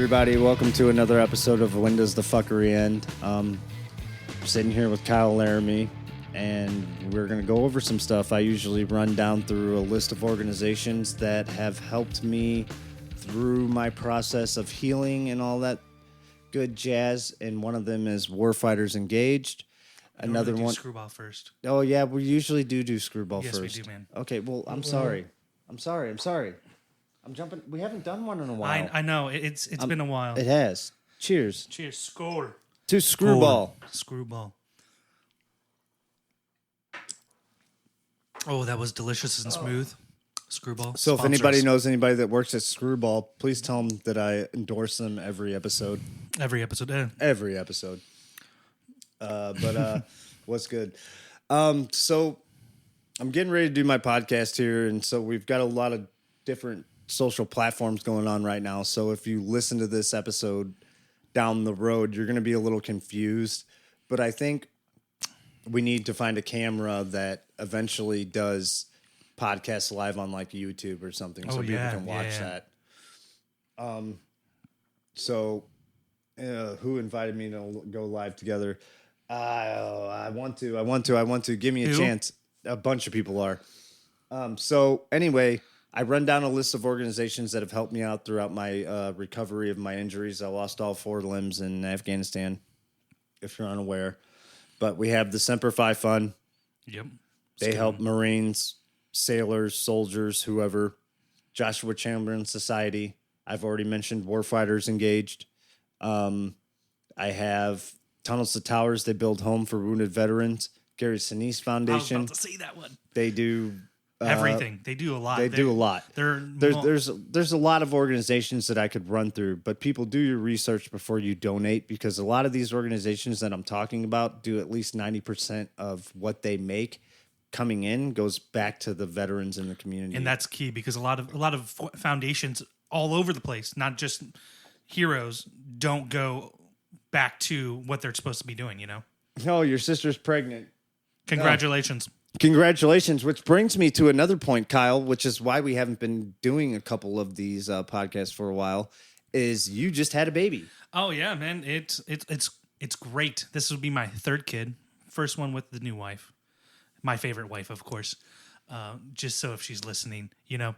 everybody. Welcome to another episode of When Does the Fuckery End? Sitting here with Kyle Laramie, and we're going to go over some stuff. I usually run down through a list of organizations that have helped me through my process of healing and all that good jazz, and one of them is Warfighters Engaged. Another one. Screwball first. Oh, yeah, we usually do Screwball first. Yes, we do, man. Okay, well, I'm sorry. I'm jumping. We haven't done one in a while. I know. It's been a while. It has. Cheers. Cheers. Skål. To Screwball. Screwball. Oh, that was delicious and smooth. Screwball. So Sponsors. if anybody knows anybody that works at Screwball, please tell them that I endorse them every episode. Every episode. Every episode. But what's good? So I'm getting ready to do my podcast here, and so we've got a lot of different social platforms going on right now. So if you listen to this episode down the road, you're going to be a little confused. But I think we need to find a camera that eventually does podcasts live on like YouTube or something, so people can watch that. So who invited me to go live together? I want to. Give me a chance. A bunch of people are. So anyway, I run down a list of organizations that have helped me out throughout my recovery of my injuries. I lost all 4 limbs in Afghanistan, if you're unaware. But we have the Semper Fi Fund. Yep. They help Marines, sailors, soldiers, whoever. Joshua Chamberlain Society. I've already mentioned Warfighters Engaged. I have Tunnels to Towers. They build home for wounded veterans. Gary Sinise Foundation. I was about to say that one. They do everything. They do a lot. They do a lot. There's a lot of organizations that I could run through, but people, do your research before you donate, because a lot of these organizations that I'm talking about do at least 90% of what they make coming in goes back to the veterans in the community. And that's key, because a lot of foundations all over the place, not just heroes, don't go back to what they're supposed to be doing, you know? Oh, your sister's pregnant. Congratulations. Congratulations, which brings me to another point, Kyle, which is why we haven't been doing a couple of these podcasts for a while, is you just had a baby. Oh, yeah, man. It's great. This will be my 3rd kid. First one with the new wife. My favorite wife, of course. Just so if she's listening, you know.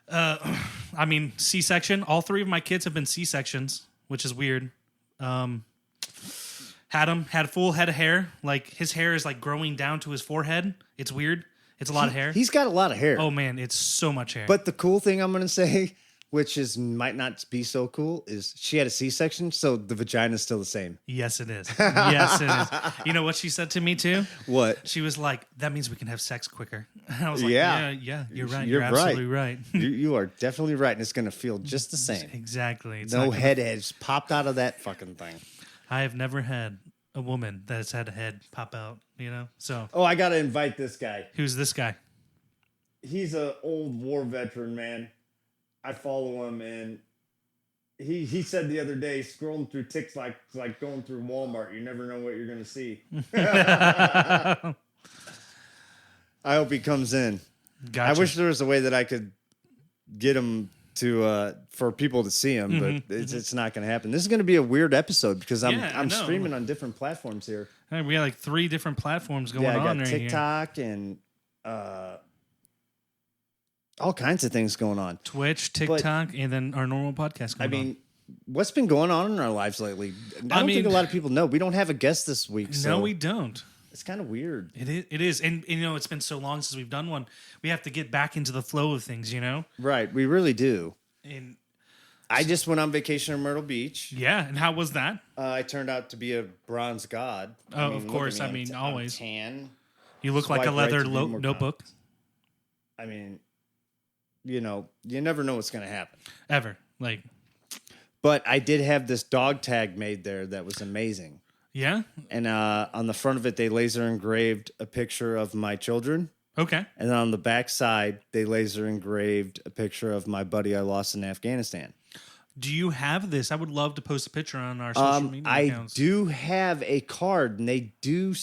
I mean, C-section. All 3 of my kids have been C-sections, which is weird. Had full head of hair. Like, his hair is like growing down to his forehead. It's weird. It's a lot of hair. He's got a lot of hair. Oh man, it's so much hair. But the cool thing I'm going to say, which is might not be so cool, is she had a C-section, so the vagina's still the same. Yes, it is. Yes, it is. You know what she said to me too? What? She was like, "That means we can have sex quicker." And I was like, Yeah, you're right. You're absolutely right. You are definitely right, and it's going to feel just the same. Exactly. It's no head has popped out of that fucking thing. I have never had a woman that has had a head pop out, you know? So. Oh, I got to invite this guy. Who's this guy? He's an old war veteran, man. I follow him, and he said the other day, scrolling through ticks like going through Walmart. You never know what you're going to see. I hope he comes in. Gotcha. I wish there was a way that I could get him to for people to see him, but it's not going to happen. This is going to be a weird episode because I'm streaming on different platforms here. Hey, we got like 3 different platforms going on. I got right TikTok here. And all kinds of things going on. Twitch, TikTok, and then our normal podcast going on. I mean, what's been going on in our lives lately? I don't think a lot of people know. We don't have a guest this week. So no, we don't. It's kind of weird. It is. And, you know, it's been so long since we've done one. We have to get back into the flow of things, you know? Right. We really do. And I just went on vacation in Myrtle Beach. Yeah. And how was that? I turned out to be a bronze god. Oh, of course. I mean, always. Tan. You look like a leather notebook. I mean, you know, you never know what's going to happen. Ever. Like. But I did have this dog tag made there that was amazing. Yeah? And on the front of it, they laser engraved a picture of my children. Okay. And then on the back side, they laser engraved a picture of my buddy I lost in Afghanistan. Do you have this? I would love to post a picture on our social media accounts. I do have a card, and they do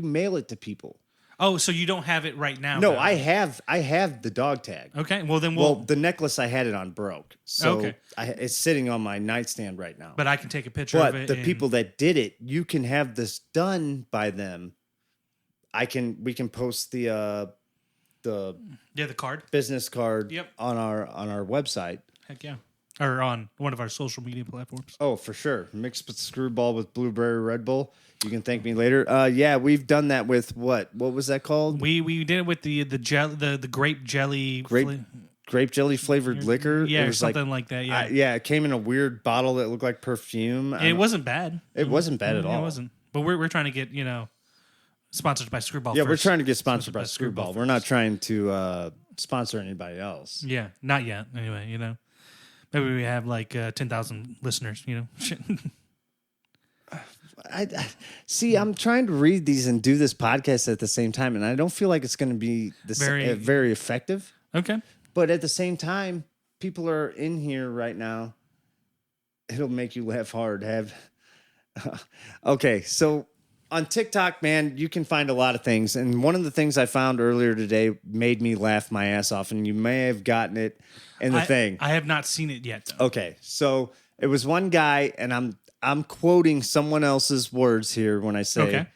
mail it to people. Oh, so you don't have it right now? No, though. I have the dog tag. Okay, well then Well, the necklace I had it on broke, so Okay. it's sitting on my nightstand right now. But I can take a picture of it. But the people that did it, you can have this done by them. We can post the the card business card Yep. on our website. Heck yeah. Or on one of our social media platforms. Oh, for sure. Mixed with Screwball with Blueberry Red Bull. You can thank me later. Yeah, we've done that with what? What was that called? We did it with the grape jelly. Grape jelly flavored liquor. Yeah, It or was something like that. Yeah. yeah, it came in a weird bottle that looked like perfume. It wasn't bad. It wasn't bad at all. It wasn't. But we're trying to get, sponsored by Screwball. Yeah, first. we're trying to get sponsored by Screwball. We're not trying to sponsor anybody else. Yeah, not yet. Anyway, maybe we have like 10,000 listeners. Shit. I see. I'm trying to read these and do this podcast at the same time, and I don't feel like it's going to be very effective. Okay. But at the same time, people are in here right now. It'll make you laugh hard. Okay, so on TikTok, man, you can find a lot of things. And one of the things I found earlier today made me laugh my ass off. And you may have gotten it in the thing. I have not seen it yet, though. Okay, so it was one guy, and I'm quoting someone else's words here when I say, Okay.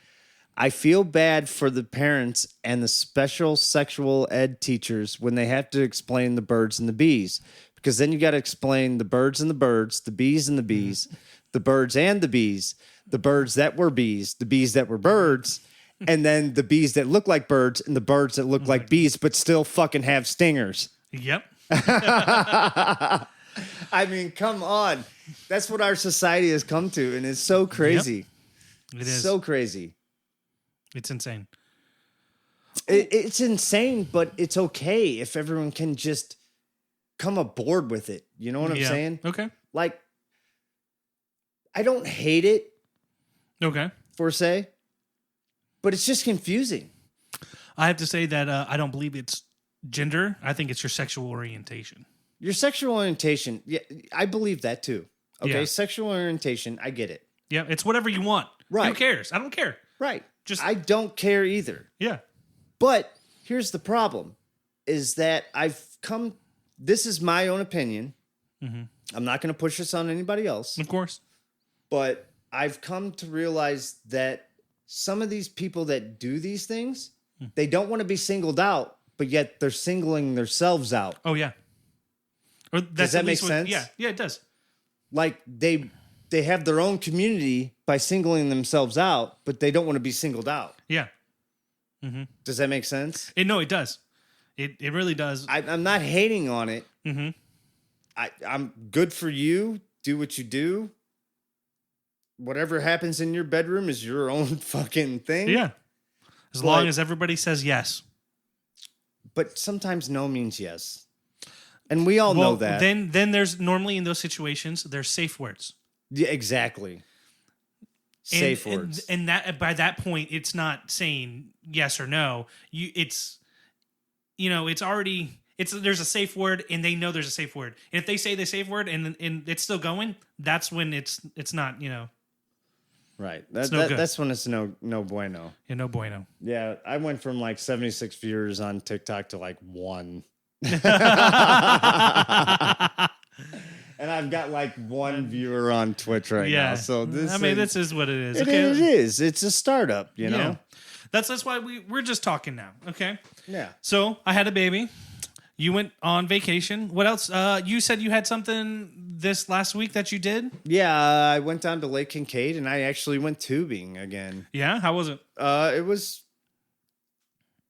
I feel bad for the parents and the special sexual ed teachers when they have to explain the birds and the bees. Because then you got to explain the birds and the birds, the bees and the bees, the birds and the bees, the birds that were bees, the bees that were birds, and then the bees that look like birds and the birds that look like bees but still fucking have stingers. Yep. I mean, come on. That's what our society has come to, and it's so crazy. It is. So crazy. It's insane. It's insane, but it's okay if everyone can just come aboard with it. You know what I'm saying? Okay. Like, I don't hate it, Okay. per se, but it's just confusing. I have to say that I don't believe it's gender. I think it's your sexual orientation. Your sexual orientation, yeah, I believe that too. Okay, Yeah. sexual orientation, I get it. Yeah, it's whatever you want. Right. Who cares? I don't care. Right. Just- I don't care either. Yeah. But here's the problem, is that this is my own opinion. Mm-hmm. I'm not going to push this on anybody else, Of course. but I've come to realize that some of these people that do these things, they don't want to be singled out, but yet they're singling themselves out. Oh, yeah. Or Does that make sense? Yeah, it does. Like they have their own community by singling themselves out, but they don't want to be singled out. Yeah. Does that make sense? No, it does. It really does. I'm not hating on it. Mm-hmm. I'm good for you. Do what you do. Whatever happens in your bedroom is your own fucking thing. Yeah. As long as everybody says yes. But sometimes no means yes. And we all know that. Then there's normally in those situations, there's safe words. Yeah, exactly. Safe words. And that by that point, it's not saying yes or no. It's already there's a safe word and they know there's a safe word. And if they say the safe word and it's still going, that's when it's not, Right. no good. That's when it's no bueno. Yeah, no bueno. Yeah, I went from like 76 viewers on TikTok to like 1. And I've got like 1 viewer on Twitch right now. So this is what it is. It Okay. is. It's a startup, you know? Yeah. That's why we're just talking now. Okay. Yeah. So I had a baby. You went on vacation. What else? You said you had something this last week that you did? Yeah, I went down to Lake Kincaid and I actually went tubing again. Yeah? How was it? It was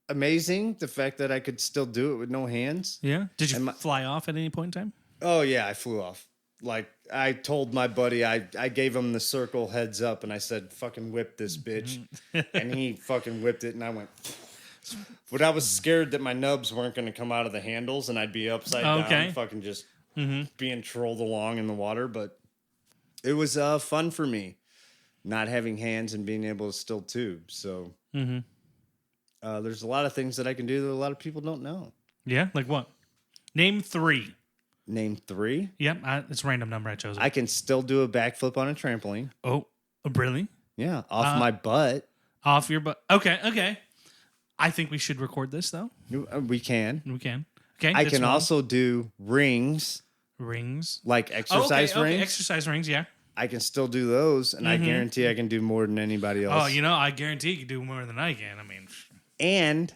amazing, the fact that I could still do it with no hands. Yeah. Did you fly off at any point in time? Oh, yeah, I flew off. Like, I told my buddy, I gave him the circle heads up, and I said, fucking whip this bitch. And he fucking whipped it, and I went... But I was scared that my nubs weren't going to come out of the handles, and I'd be upside down, fucking just being trolled along in the water. But it was fun for me, not having hands and being able to still tube. So there's a lot of things that I can do that a lot of people don't know. Yeah? Like what? Name 3. Name 3? Yep, it's a random number I chose. I can still do a backflip on a trampoline. Oh, really? Yeah, off my butt. Off your butt. Okay. I think we should record this though. We can. We can. Okay. I can also do rings. Rings. Like exercise rings. Okay, exercise rings, yeah. I can still do those, and I guarantee I can do more than anybody else. Oh, I guarantee you can do more than I can. I mean, and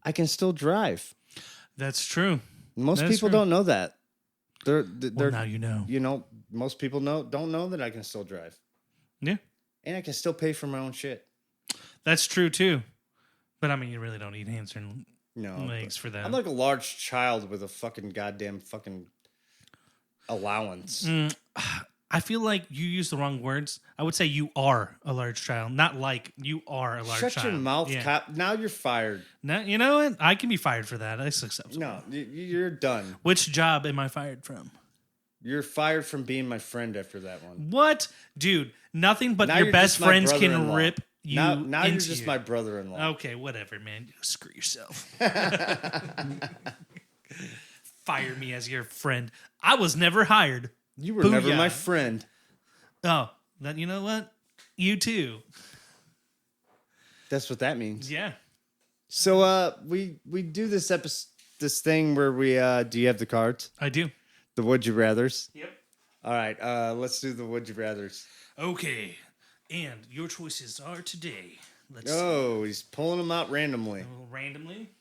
I can still drive. That's true. Most people don't know that. They're now you know. Most people don't know that I can still drive. Yeah. And I can still pay for my own shit. That's true too. But I mean, you really don't need hands and No, legs for that. I'm like a large child with a fucking goddamn fucking allowance. I feel like you use the wrong words. I would say you are a large child, not like you are a large child. Shut your mouth, yeah. cop. Now you're fired. No, you know what? I can be fired for that. That's acceptable. No, you're done. Which job am I fired from? You're fired from being my friend after that one. What? Dude, nothing but now your best friends can rip you Now you're into just you. my brother-in-law. Okay, whatever, man. Screw yourself. Fire me as your friend. I was never hired. You were never my friend. Oh, then you know what? You too. That's what that means. Yeah. So we do this this thing where we do you have the cards? I do. The would you rathers? Yep. All right, let's do the would you rathers. Okay. And your choices are today. Let's see. He's pulling them out randomly. Randomly?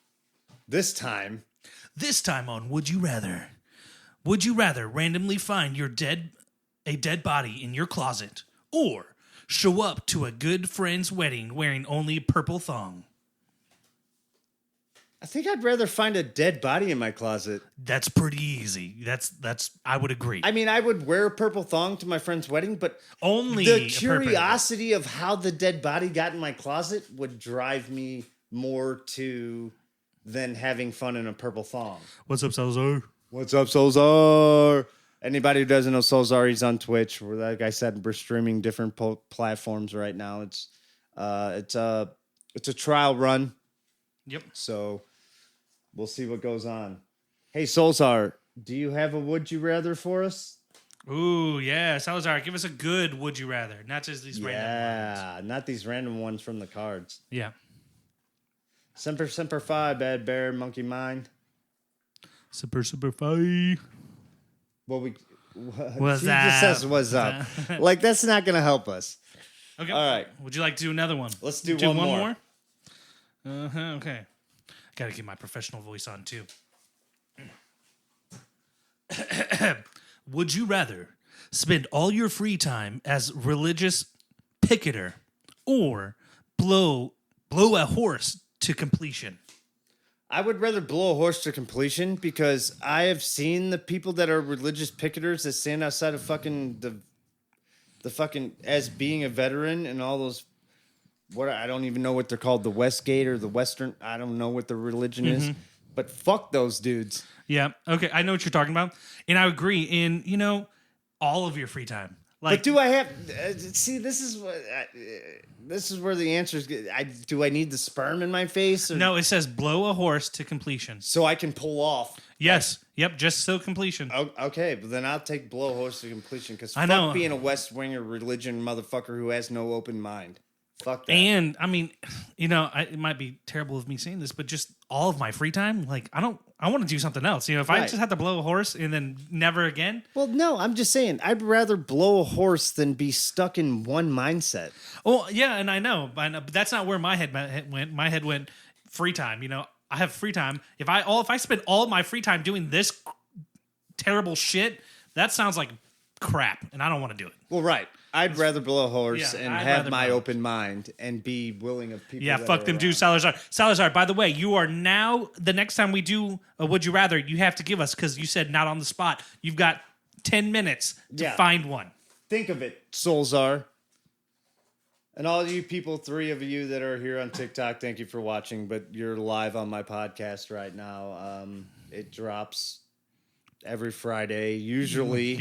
This time on Would You Rather. Would you rather randomly find a dead body in your closet or show up to a good friend's wedding wearing only a purple thong? I think I'd rather find a dead body in my closet. That's pretty easy. That's I would agree. I mean, I would wear a purple thong to my friend's wedding, but only the curiosity of how the dead body got in my closet would drive me more than having fun in a purple thong. What's up, Salazar? What's up, Solzar? Anybody who doesn't know Solzar, he's on Twitch. Like I said, we're streaming different platforms right now. It's a trial run. Yep. So we'll see what goes on. Hey, Solzar, do you have a would you rather for us? Ooh, yeah, Salazar, give us a good would you rather, not just these random ones. Yeah, not these random ones from the cards. Yeah. Semper Fi, bad bear, monkey mind. Semper Fi. Well, What's he up? just says what's up. Like, that's not going to help us. Okay. All right. Would you like to do another one? Let's do one more. Okay. Got to get my professional voice on, too. Would you rather spend all your free time as religious picketer or blow a horse to completion? I would rather blow a horse to completion because I have seen the people that are religious picketers that stand outside of fucking the fucking as being a veteran and all those I don't even know what they're called, the Westgate or the Western. I don't know what the religion is, but fuck those dudes. Yeah. Okay. I know what you're talking about, and I agree. In all of your free time. Like, but do I have? See, this is where the answer is. Do I need the sperm in my face? Or, no, it says blow a horse to completion, so I can pull off. Yes. Yep. Just so completion. Oh, okay, but then I'll take blow a horse to completion because I know being a West Winger religion motherfucker who has no open mind. Fuck that. And I mean, it might be terrible of me saying this, but just all of my free time, like I want to do something else. If I just have to blow a horse and then never again. Well, no, I'm just saying I'd rather blow a horse than be stuck in one mindset. Oh yeah, and I know, but that's not where my head went. My head went free time. I have free time. If I spend all my free time doing this terrible shit, that sounds like crap, and I don't want to do it. Well, right. I'd rather blow a horse and have my open mind and be willing of people. Yeah, fuck them, dude. Salazar. Salazar, by the way, you are now, the next time we do a Would You Rather, you have to give us, because you said not on the spot. You've got 10 minutes to find one. Think of it, Solzar. And all you people, 3 of you that are here on TikTok, thank you for watching, but you're live on my podcast right now. It drops every Friday, usually.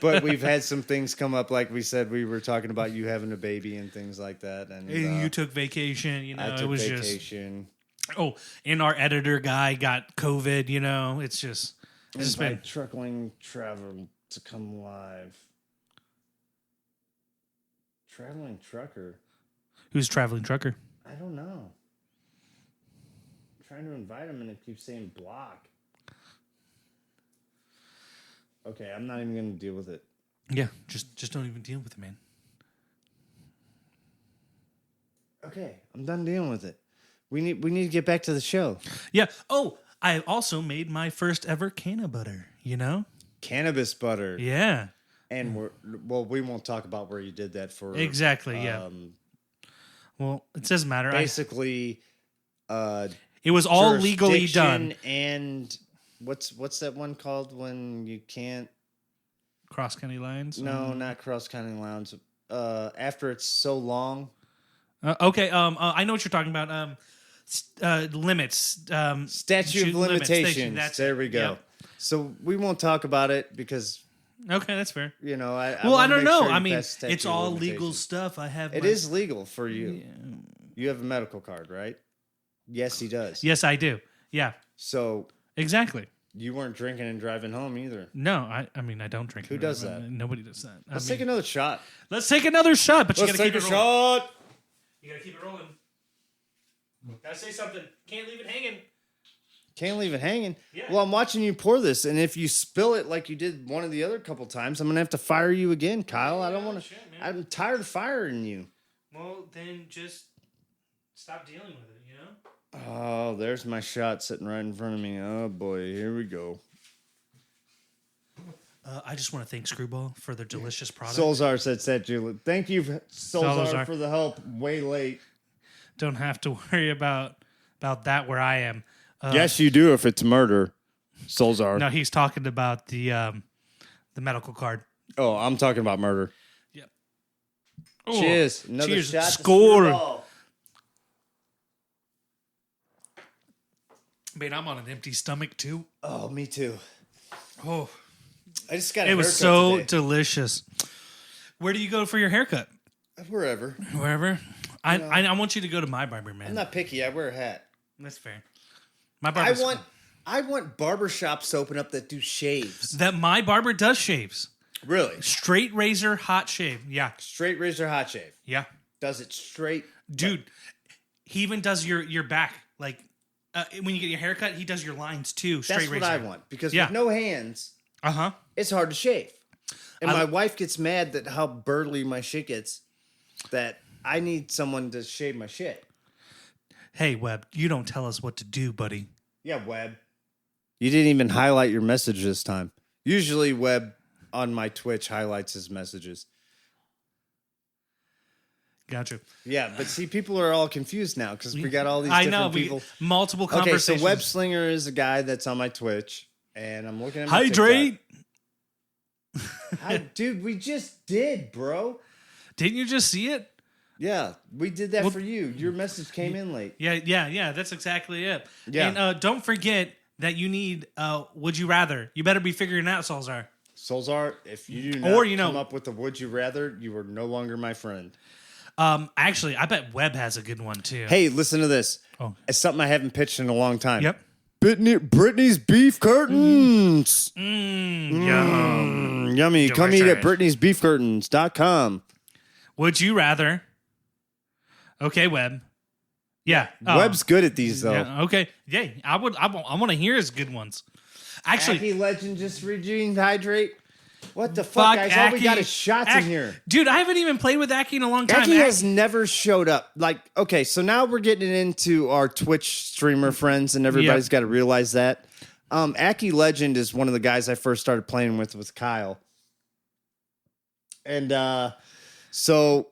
But we've had some things come up, like we said, we were talking about you having a baby and things like that. And you took vacation, I took vacation. And our editor guy got COVID, it's just been truckling travel to come live. Traveling trucker. Who's traveling trucker? I I don't know. I'm trying to invite him and it keeps saying block. Okay, I'm not even going to deal with it. Yeah, just don't even deal with it, man. Okay, I'm done dealing with it. We need to get back to the show. Yeah. Oh, I also made my first ever canna butter, you know? Cannabis butter. Yeah. And we won't talk about where you did that for. Exactly, yeah. Well, it doesn't matter. Basically, it was all legally done. And what's that one called when you can't Cross county lines? No, not cross county lines. After it's so long. Okay. I know what you're talking about. Limits. Statute of limitations. There we go. Yep. So we won't talk about it because. Okay, that's fair. You know, I don't know. Sure I mean, it's all legal stuff. It is legal for you. Yeah. You have a medical card, right? Yes, he does. Yes, I do. Yeah. So exactly. You weren't drinking and driving home either. No, I mean I don't drink. Who does that? Nobody does that. Let's take another shot. Let's take another shot, but you gotta keep take it a rolling. shot. You gotta keep it rolling. Gotta say something. Can't leave it hanging. Can't leave it hanging. Yeah. Well, I'm watching you pour this, and if you spill it like you did one of the other couple times, I'm gonna have to fire you again, Kyle. I don't want to. I'm tired of firing you. Well, then just stop dealing with it. You know. Oh, there's my shot sitting right in front of me. Oh boy, here we go. I just want to thank Screwball for their delicious product. Solzar said, Julie. Thank you, Solzar, for the help. Way late. Don't have to worry about that where I am. Yes, you do if it's murder, Solzar. No, he's talking about the medical card. Oh, I'm talking about murder. Yep. Cheers. Another cheers. shot. Score. Man, I'm on an empty stomach too. Oh, me too. Oh, I just got a It was haircut so today. Delicious. Where do you go for your haircut? Wherever. Wherever. I want you to go to my barber, man. I'm not picky. I wear a hat. That's fair. My barber. I want barbershops to open up that do shaves. That my barber does shaves. Really? Straight razor, hot shave. Yeah. Straight razor, hot shave. Yeah. Does it straight? Dude, he even does your back. Like, when you get your haircut, he does your lines too. Straight razor. That's what I want. Because with no hands, it's hard to shave. And my wife gets mad that how burly my shit gets, that I need someone to shave my shit. Hey, Webb, you don't tell us what to do, buddy. Yeah, Webb. You didn't even highlight your message this time. Usually, Webb on my Twitch highlights his messages. Gotcha. Yeah, but see, people are all confused now because we got all these different people. Multiple conversations. Okay, so Webb Slinger is a guy that's on my Twitch, and I'm looking at my Hydrate! Dude, we just did, bro. Didn't you just see it? Yeah, we did that for you. Your message came in late. Yeah. That's exactly it. Yeah. And don't forget that you need Would You Rather. You better be figuring out, Solzar. Solzar, if you do not come up with the Would You Rather, you are no longer my friend. Actually, I bet Webb has a good one, too. Hey, listen to this. Oh. It's something I haven't pitched in a long time. Yep. Brittany's beef curtains. Yum. Yummy. Delicious. Come eat at Brittany'sBeefCurtains.com. Would you rather? Okay, Webb. Yeah. Webb's good at these, though. Yeah, okay. Yeah, I want to hear his good ones. Actually, Aki Legend just redeemed Hydrate. What the fuck, guys? All we got is shots in here. Dude, I haven't even played with Aki in a long time. Aki has never showed up. Like, okay, so now we're getting into our Twitch streamer friends, and everybody's got to realize that. Aki Legend is one of the guys I first started playing with Kyle. And so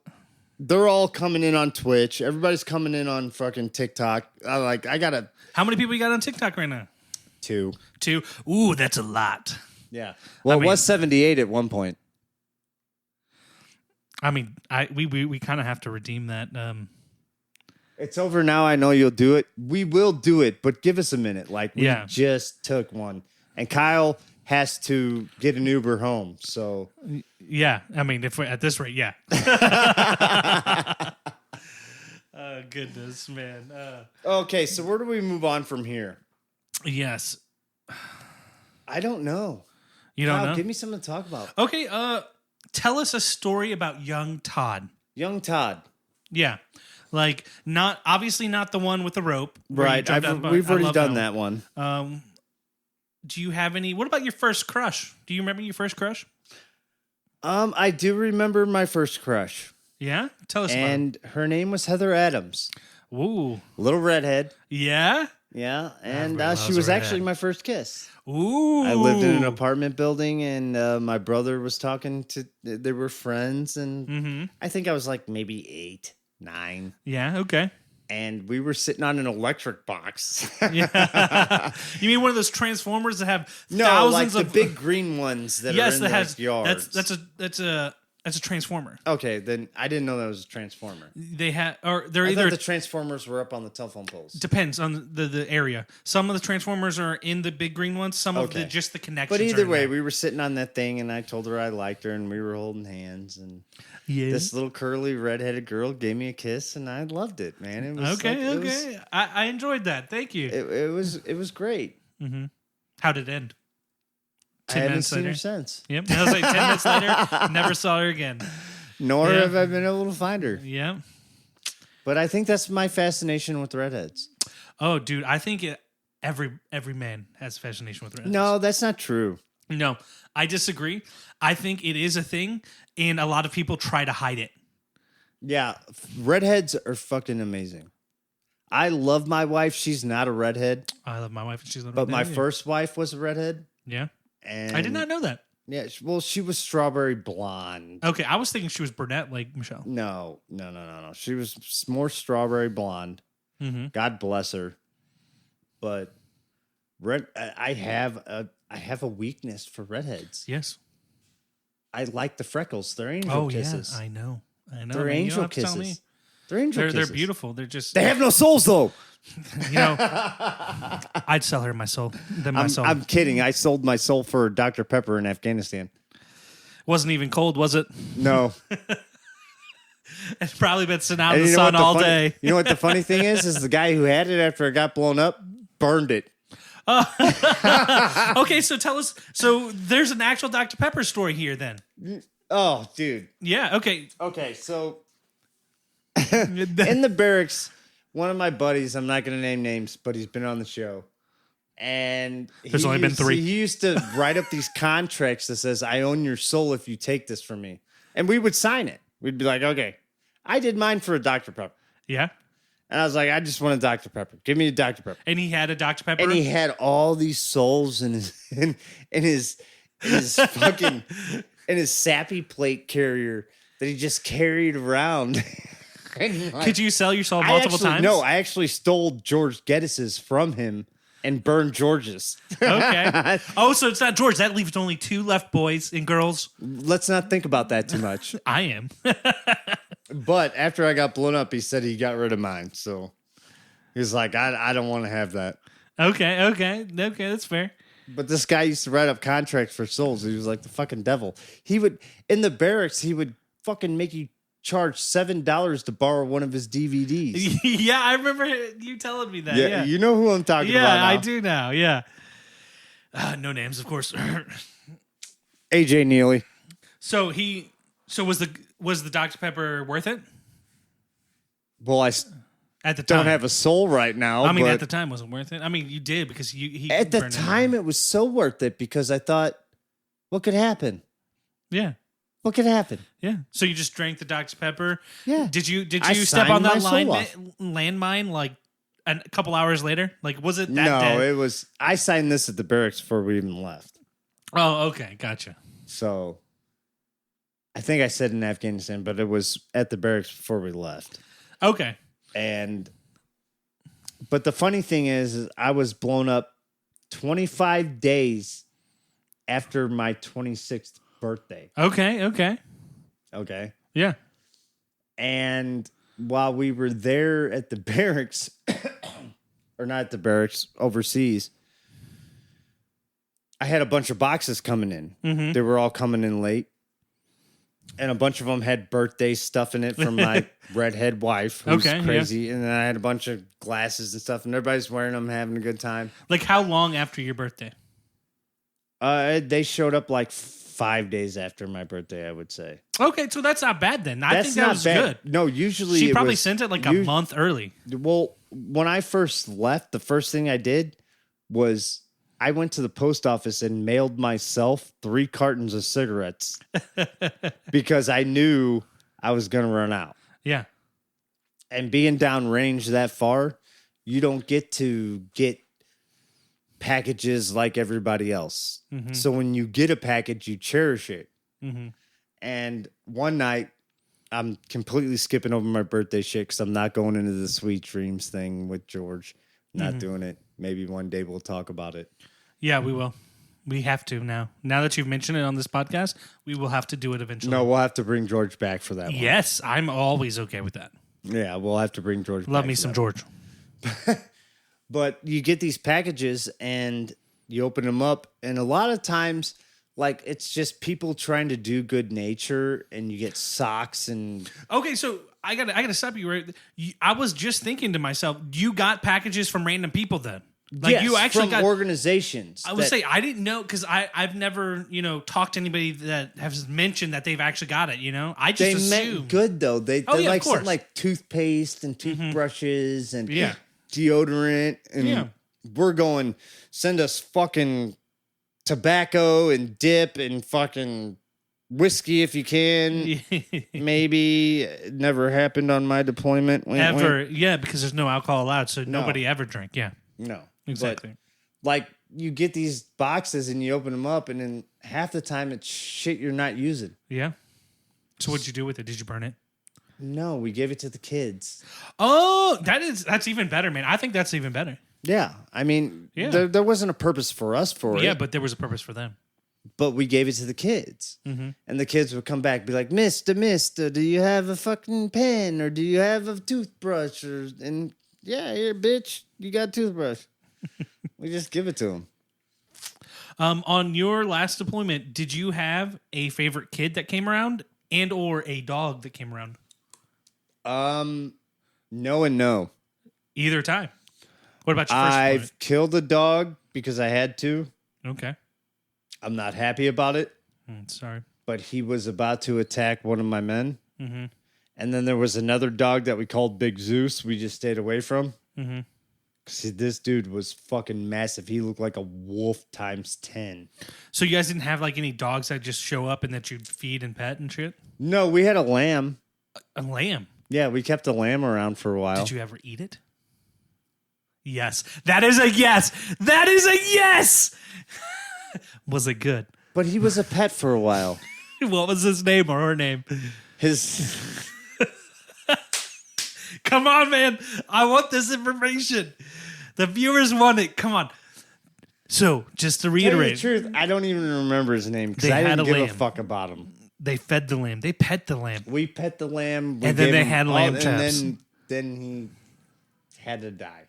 they're all coming in on Twitch. Everybody's coming in on fucking TikTok. How many people you got on TikTok right now? 2. Ooh, that's a lot. Yeah. Well, it was 78 at one point. I mean, we kind of have to redeem that. It's over now. I know you'll do it. We will do it, but give us a minute. Like, we just took one. And Kyle has to get an Uber home, so... Yeah, I mean, if we're at this rate, yeah. Oh, goodness, man. Okay, so where do we move on from here? Yes. I don't know. You don't know? Give me something to talk about. Okay, tell us a story about young Todd. Young Todd. Yeah. Like, not obviously not the one with the rope. Right. We've already done that one. Do you have any? What about your first crush? Do you remember your first crush? I do remember my first crush. Yeah? Tell us about it. And her name was Heather Adams. Ooh. Little redhead. Yeah? Yeah. And she was actually my first kiss. Ooh. I lived in an apartment building, and my brother was talking to... They were friends, and I think I was like maybe 8, 9. Yeah, okay. And we were sitting on an electric box. Yeah. You mean one of those transformers that have like thousands the of big green ones that are in the yards. That's a transformer. Okay, then I didn't know that was a transformer. They had, or I thought the transformers were up on the telephone poles. Depends on the area. Some of the transformers are in the big green ones. Some of just the connections. But either way, we were sitting on that thing, and I told her I liked her, and we were holding hands, and this little curly redheaded girl gave me a kiss, and I loved it, man. It was okay. I enjoyed that. Thank you. It was great. Mm-hmm. How did it end? I haven't seen her since. Yep. I was like 10 minutes later, never saw her again. Nor have I been able to find her. Yeah. But I think that's my fascination with redheads. Oh, dude, I think every man has a fascination with redheads. No, that's not true. No, I disagree. I think it is a thing, and a lot of people try to hide it. Yeah, redheads are fucking amazing. I love my wife. She's not a redhead. I love my wife, and she's not a redhead. But my either. first wife was a redhead. Yeah. And I did not know that. Yeah, well, she was strawberry blonde. Okay, I was thinking she was brunette like Michelle. No. She was more strawberry blonde. Mm-hmm. God bless her. But I have a weakness for redheads. Yes. I like the freckles. They're angel kisses. Yeah, I know. They're angel kisses. They're angel kisses. They're beautiful. They're just... They have no souls, though. I'd sell her my soul. Soul. I'm kidding. I sold my soul for Dr. Pepper in Afghanistan. Wasn't even cold, was it? No. It's probably been sitting out in the sun all day. You know what the funny thing is? Is the guy who had it after it got blown up burned it. Okay, so tell us. So there's an actual Dr. Pepper story here then. Oh, dude. Yeah, okay. Okay, so in the barracks, one of my buddies, I'm not going to name names, but he's been on the show. And there's only been 3. He used to write up these contracts that says, I own your soul if you take this from me. And we would sign it. We'd be like, okay, I did mine for a Dr. Pepper. Yeah. And I was like, I just want a Dr. Pepper. Give me a Dr. Pepper. And he had a Dr. Pepper? And he had all these souls in his fucking, in his sappy plate carrier that he just carried around. Like, could you sell your soul multiple times? No, I actually stole George Geddis's from him and burned George's. Okay. Oh, so it's not George. That leaves only 2 left, boys and girls. Let's not think about that too much. I am. But after I got blown up, he said he got rid of mine. So he's like, I don't want to have that. Okay, that's fair. But this guy used to write up contracts for souls. He was like the fucking devil. He would, in the barracks, he would fucking make you charge $7 to borrow one of his DVDs. Yeah, I remember you telling me that. Yeah. You know who I'm talking about now. Yeah, I do now. Yeah. No names, of course. AJ Neely. So was the Dr. Pepper worth it? Well, I at the time don't have a soul right now. I mean, at the time, wasn't worth it. I mean, you did because he at the time it was so worth it because I thought, what could happen? Yeah. What could happen? Yeah. So you just drank the Dr. Pepper? Yeah. Did you step on that landmine like a couple hours later? Like, was it that No, it was. I signed this at the barracks before we even left. Oh, okay. Gotcha. So I think I said in Afghanistan, but it was at the barracks before we left. Okay. But the funny thing is I was blown up 25 days after my 26th birthday. Okay. Yeah. And while we were there at the barracks, or not at the barracks, overseas, I had a bunch of boxes coming in. Mm-hmm. They were all coming in late. And a bunch of them had birthday stuff in it from my redhead wife, who's crazy. Yeah. And then I had a bunch of glasses and stuff, and everybody's wearing them, having a good time. Like, how long after your birthday? They showed up like 5 days after my birthday, I would say. Okay, so that's not bad then. I think that was good. No, usually she probably sent it like a month early. Well, when I first left, the first thing I did was I went to the post office and mailed myself 3 cartons of cigarettes because I knew I was going to run out. Yeah. And being downrange that far, you don't get to get packages like everybody else. Mm-hmm. So when you get a package, you cherish it. Mm-hmm. And one night, I'm completely skipping over my birthday shit because I'm not going into the sweet dreams thing with George. Not doing it. Maybe one day we'll talk about it. Yeah, we will. We have to now. Now that you've mentioned it on this podcast, we will have to do it eventually. No, we'll have to bring George back for that one. Yes, I'm always okay with that. Yeah, we'll have to bring George back. Love me some George. But you get these packages and you open them up, and a lot of times, like, it's just people trying to do good nature, and you get socks and... Okay, so I gotta stop you right. I was just thinking to myself, you got packages from random people then? Like, yes, you actually from organizations. I would say I didn't know because I've never talked to anybody that has mentioned that they've actually got it. I just assumed. Meant good though. They're like something like toothpaste and toothbrushes and deodorant and we're going send us fucking tobacco and dip and fucking whiskey if you can. Maybe it never happened on my deployment. Ever, yeah, because there's no alcohol allowed, so nobody ever drank. Yeah, no. Exactly. But, like, you get these boxes and you open them up, and then half the time it's shit you're not using. Yeah. So what'd you do with it? Did you burn it? No, we gave it to the kids. Oh, that's even better, man. I think that's even better. Yeah. I mean, there wasn't a purpose for us for it. Yeah, but there was a purpose for them. But we gave it to the kids. Mm-hmm. And the kids would come back and be like, Mister, do you have a fucking pen? Or do you have a toothbrush? And yeah, here, bitch, you got a toothbrush. We just give it to them. On your last deployment, did you have a favorite kid that came around and or a dog that came around? No and no. Either time. What about your first I've deployment? killed a dog because I had to. Okay. I'm not happy about it. Sorry. But he was about to attack one of my men. Mm-hmm. And then there was another dog that we called Big Zeus. We just stayed away from. Mm-hmm. See, this dude was fucking massive. He looked like a wolf times 10. So you guys didn't have like any dogs that just show up and that you'd feed and pet and shit? No, we had a lamb. A lamb? Yeah, we kept a lamb around for a while. Did you ever eat it? Yes. That is a yes. That is a yes. Was it good? But he was a pet for a while. What was his name or her name? His... Come on, man. I want this information. The viewers want it. Come on. So, just to reiterate. Tell you the truth, I don't even remember his name because I didn't give a fuck about him. They fed the lamb. They pet the lamb. We pet the lamb. And then they had lamb chops. And then he had to die.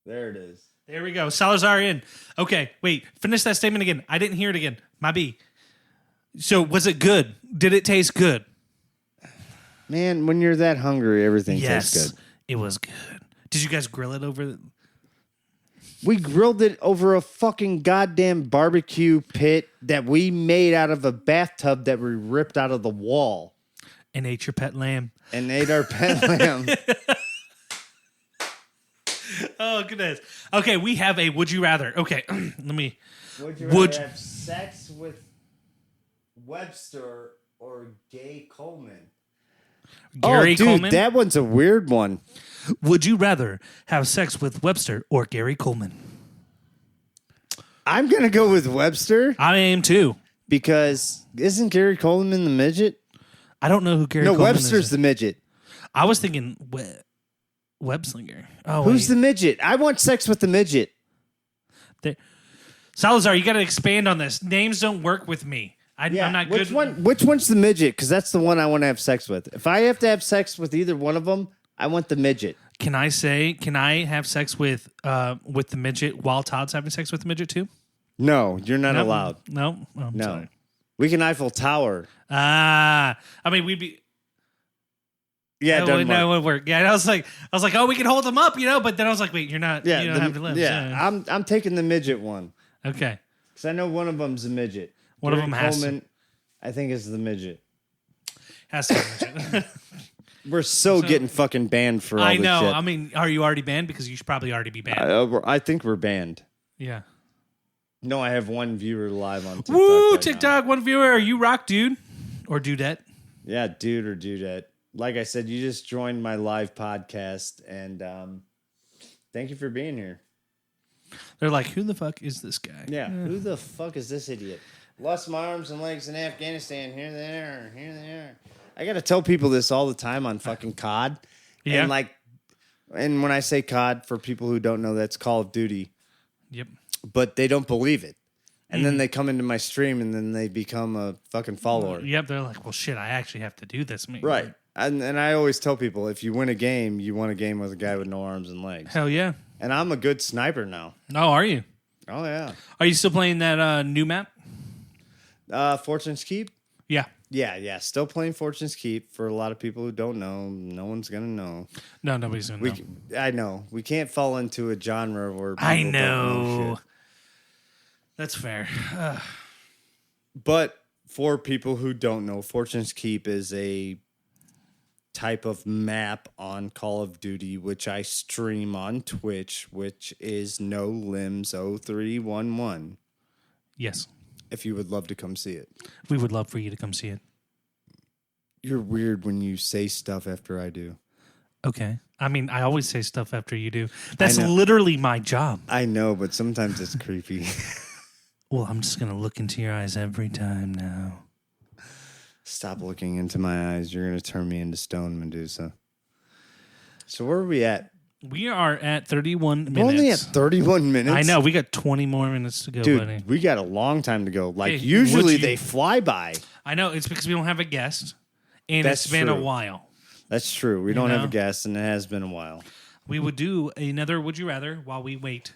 There it is. There we go. Salazar in. Okay, wait. Finish that statement again. I didn't hear it again. My B. So, was it good? Did it taste good? Man, when you're that hungry, everything tastes good. It was good. Did you guys grill it over? We grilled it over a fucking goddamn barbecue pit that we made out of a bathtub that we ripped out of the wall. And ate your pet lamb. And ate our pet lamb. Oh, goodness. Okay, we have a would you rather. Okay, let me. Would you rather have sex with Webster or Gay Coleman? Gary Coleman? That one's a weird one. Would you rather have sex with Webster or Gary Coleman? I'm going to go with Webster. I am too. Because isn't Gary Coleman the midget? I don't know who Gary Coleman is. No, Webster's the midget. I was thinking Webslinger. Oh, who's the midget? I want sex with the midget. Salazar, you got to expand on this. Names don't work with me. I'm not good. Which one's the midget? Because that's the one I want to have sex with. If I have to have sex with either one of them, I want the midget. Can I have sex with the midget while Todd's having sex with the midget too? No, you're not allowed. No? Oh, no. Sorry. We can Eiffel Tower. I mean, we'd be... Yeah, that would work. Yeah, and I was like, oh, we can hold them up, but then I was like, wait, you're not. Yeah, you don't have to live. Yeah, I'm taking the midget one. Okay. Because I know one of them's a midget. One of them has Coleman, I think is the midget. Has to be a midget. We're so getting fucking banned for all this shit. I know. I mean, are you already banned? Because you should probably already be banned. I think we're banned. Yeah. No, I have one viewer live on TikTok. Woo, right TikTok, now. One viewer. Are you rock, dude? Or dudette? Yeah, dude or dudette. Like I said, you just joined my live podcast, and thank you for being here. They're like, who the fuck is this guy? Yeah, who the fuck is this idiot? Lost my arms and legs in Afghanistan. Here they are. I got to tell people this all the time on fucking COD. Yeah. And when I say COD, for people who don't know, that's Call of Duty. Yep. But they don't believe it. And then they come into my stream and then they become a fucking follower. Yep. They're like, well, shit, I actually have to do this. Right. And I always tell people, if you win a game, you won a game with a guy with no arms and legs. Hell yeah. And I'm a good sniper now. Oh, are you? Oh, yeah. Are you still playing that new map? Fortune's Keep? Yeah. Yeah. Still playing Fortune's Keep. For a lot of people who don't know, no one's going to know. No, nobody's going to know. I know. We can't fall into a genre where people I don't know shit. That's fair. But for people who don't know, Fortune's Keep is a type of map on Call of Duty, which I stream on Twitch, which is No Limbs 0311. Yes. If you would love to come see it. We would love for you to come see it. You're weird when you say stuff after I do. Okay. I mean, I always say stuff after you do. That's literally my job. I know, but sometimes it's creepy. Well, I'm just going to look into your eyes every time now. Stop looking into my eyes. You're going to turn me into stone, Medusa. So where are we at? We are at 31 minutes. We're only at 31 minutes? I know. We got 20 more minutes to go, dude, buddy. we got a long time to go. Like, Hey, usually they fly by. I know. It's because we don't have a guest, and That's it's been true. a while. That's true. We don't have a guest, and it has been a while. We would do another Would You Rather while we wait.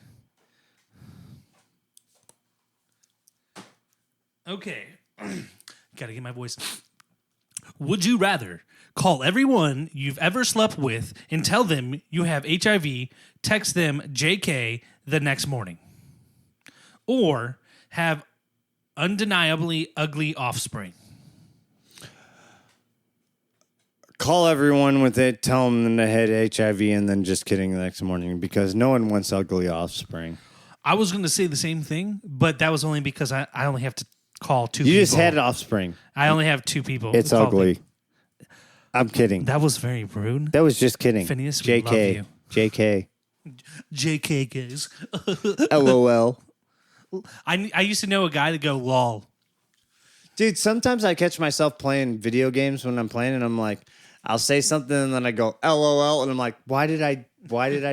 Okay. Gotta get my voice. Would you rather call everyone you've ever slept with and tell them you have HIV, text them JK the next morning? Or have undeniably ugly offspring? Call everyone with it, tell them they had HIV, and then just kidding the next morning, because no one wants ugly offspring. I was going to say the same thing, but that was only because I only have to call two people. You just had offspring. I only have two people. It's ugly. I'm kidding. That was very rude. That was just kidding. Phineas, we love you. JK. JK, guys. LOL. I used to know a guy that go lol. Dude, sometimes I catch myself playing video games when I'm playing, and I'm like, I'll say something, and then I go LOL, and I'm like, why did I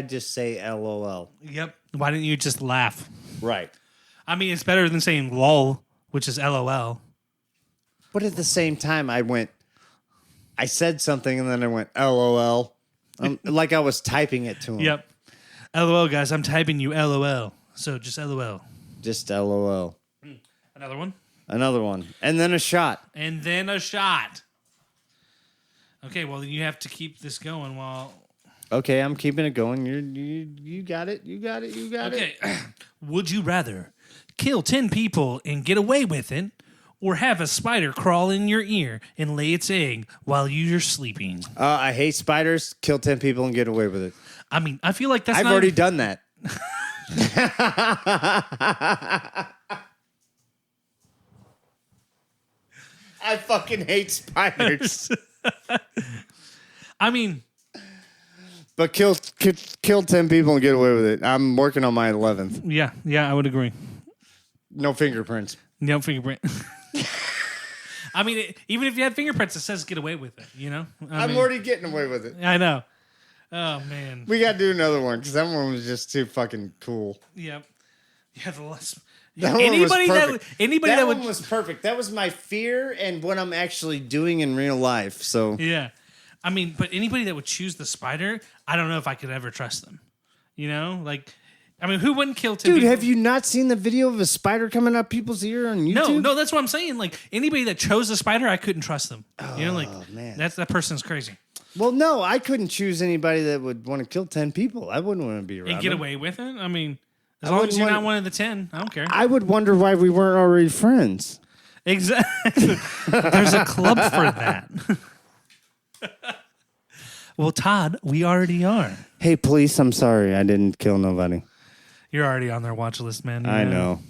just say LOL? Yep. Why didn't you just laugh? Right. I mean, it's better than saying lol, which is LOL. But at the same time, I said something, and then I went LOL. Like I was typing it to him. Yep. LOL, guys. I'm typing you LOL. So just LOL. Just LOL. Another one. Another one. And then a shot. And then a shot. Okay, well, you have to keep this going while... Okay, I'm keeping it going. You got it. You got it. You got it. Okay. Would you rather kill 10 people and get away with it, or have a spider crawl in your ear and lay its egg while you're sleeping? I hate spiders. Kill 10 people and get away with it. I mean, I feel like that's I've already done that. I fucking hate spiders. I mean... But kill 10 people and get away with it. I'm working on my 11th. Yeah, I would agree. No fingerprints. No fingerprint. I mean, even if you had fingerprints, it says get away with it, you know? I'm already getting away with it. I know. Oh, man. We got to do another one, because that one was just too fucking cool. Yep. Yeah, the less... That one was perfect. That was my fear and what I'm actually doing in real life. So yeah, I mean, but anybody that would choose the spider, I don't know if I could ever trust them. You know, like, I mean, who wouldn't kill 10 Dude, people? have you not seen the video of a spider coming up people's ear on YouTube? No, that's what I'm saying. Like, anybody that chose the spider, I couldn't trust them. You know, like, man. that person's crazy. Well, no, I couldn't choose anybody that would want to kill 10 people. I wouldn't want to be around And get them. away with it? I mean, as I long wouldn't as you're want- not one of the 10, I don't care. I would wonder why we weren't already friends. Exactly. There's a club for that. Well, Todd, we already are. Hey, police, I'm sorry. I didn't kill nobody. You're already on their watch list, man. I know.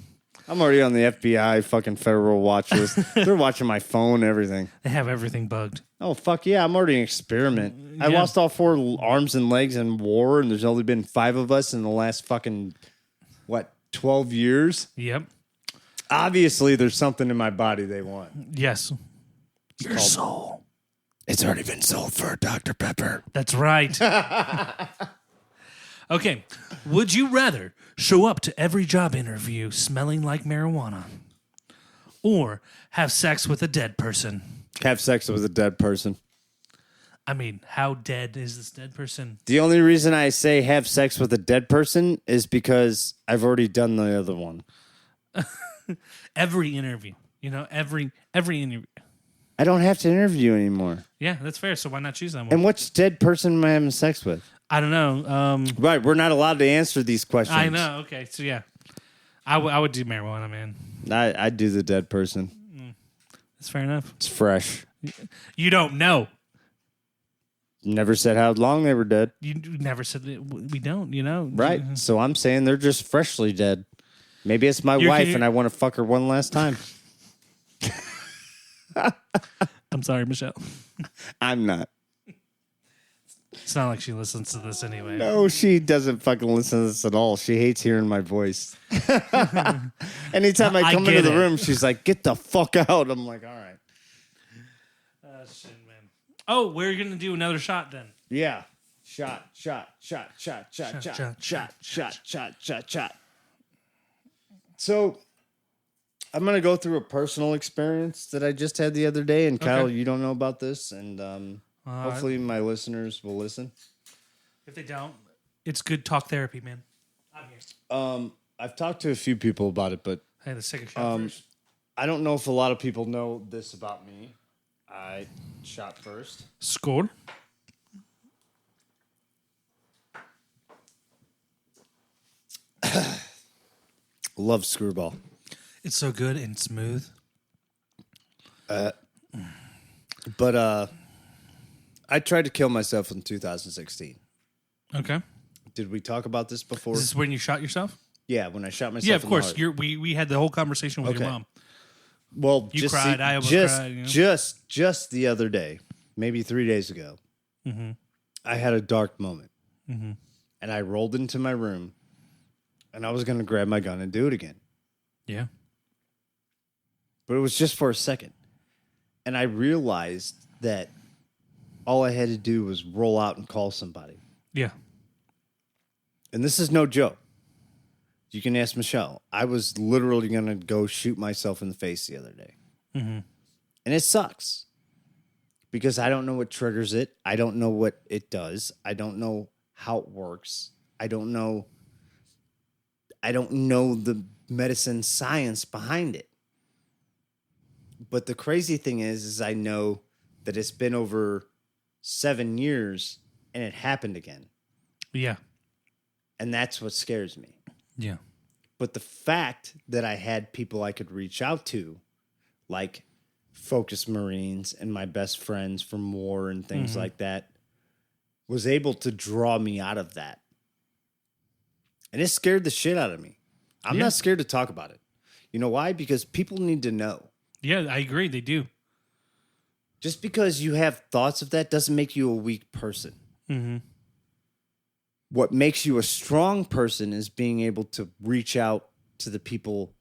I'm already on the FBI fucking federal watch list. They're watching my phone and everything. They have everything bugged. Oh, fuck yeah. I'm already an experiment. I Yeah. lost all 4 arms and legs in war, and there's only been 5 of us in the last fucking, 12 years? Yep. Obviously, there's something in my body they want. Yes. Your soul. It's already been sold for Dr. Pepper. That's right. Okay. Would you rather show up to every job interview smelling like marijuana or have sex with a dead person? Have sex with a dead person. I mean, how dead is this dead person? The only reason I say have sex with a dead person is because I've already done the other one. Every interview. Every interview. I don't have to interview anymore. Yeah, that's fair. So why not choose that one? And which dead person am I having sex with? I don't know. Right, we're not allowed to answer these questions. I know. Okay, so yeah, I would do marijuana, man. I'd do the dead person. That's fair enough. It's fresh. You don't know. Never said how long they were dead. You never said that we don't. Right. So I'm saying they're just freshly dead. Maybe it's my You're- wife and I want to fuck her one last time. I'm sorry, Michelle. I'm not. It's not like she listens to this anyway. No, she doesn't fucking listen to this at all. She hates hearing my voice. Anytime I I come get into the it. room, she's like, get the fuck out. I'm like, all right. Shit, man. Oh, we're gonna do another shot then. Yeah. Shot. So I'm going to go through a personal experience that I just had the other day. And Kyle, Okay. you don't know about this. And hopefully my listeners will listen. If they don't, it's good talk therapy, man. I'm here. I've talked to a few people about it, but Hey, let's take a shot first. I don't know if a lot of people know this about me. I shot first. Score. Love Screwball. It's so good and smooth. But I tried to kill myself in 2016. Okay. Did we talk about this before? Is this when you shot yourself? Yeah, when I shot myself. Yeah, of in the course. heart. We had the whole conversation with your Okay. mom. Well, You just cried, I almost just, cried, just the other day, maybe 3 days ago, I had a dark moment, and I rolled into my room, and I was going to grab my gun and do it again, Yeah. but it was just for a second, and I realized that all I had to do was roll out and call somebody, Yeah. and this is no joke. You can ask Michelle. I was literally going to go shoot myself in the face the other day. And it sucks because I don't know what triggers it. I don't know what it does. I don't know how it works. I don't know the medicine science behind it. But the crazy thing is I know that it's been over 7 years and it happened again. Yeah. And that's what scares me. Yeah. But the fact that I had people I could reach out to, like Focus Marines and my best friends from war and things like that, was able to draw me out of that. And it scared the shit out of me. I'm not scared to talk about it. You know why? Because people need to know. Yeah, I agree. They do. Just because you have thoughts of that doesn't make you a weak person. What makes you a strong person is being able to reach out to the people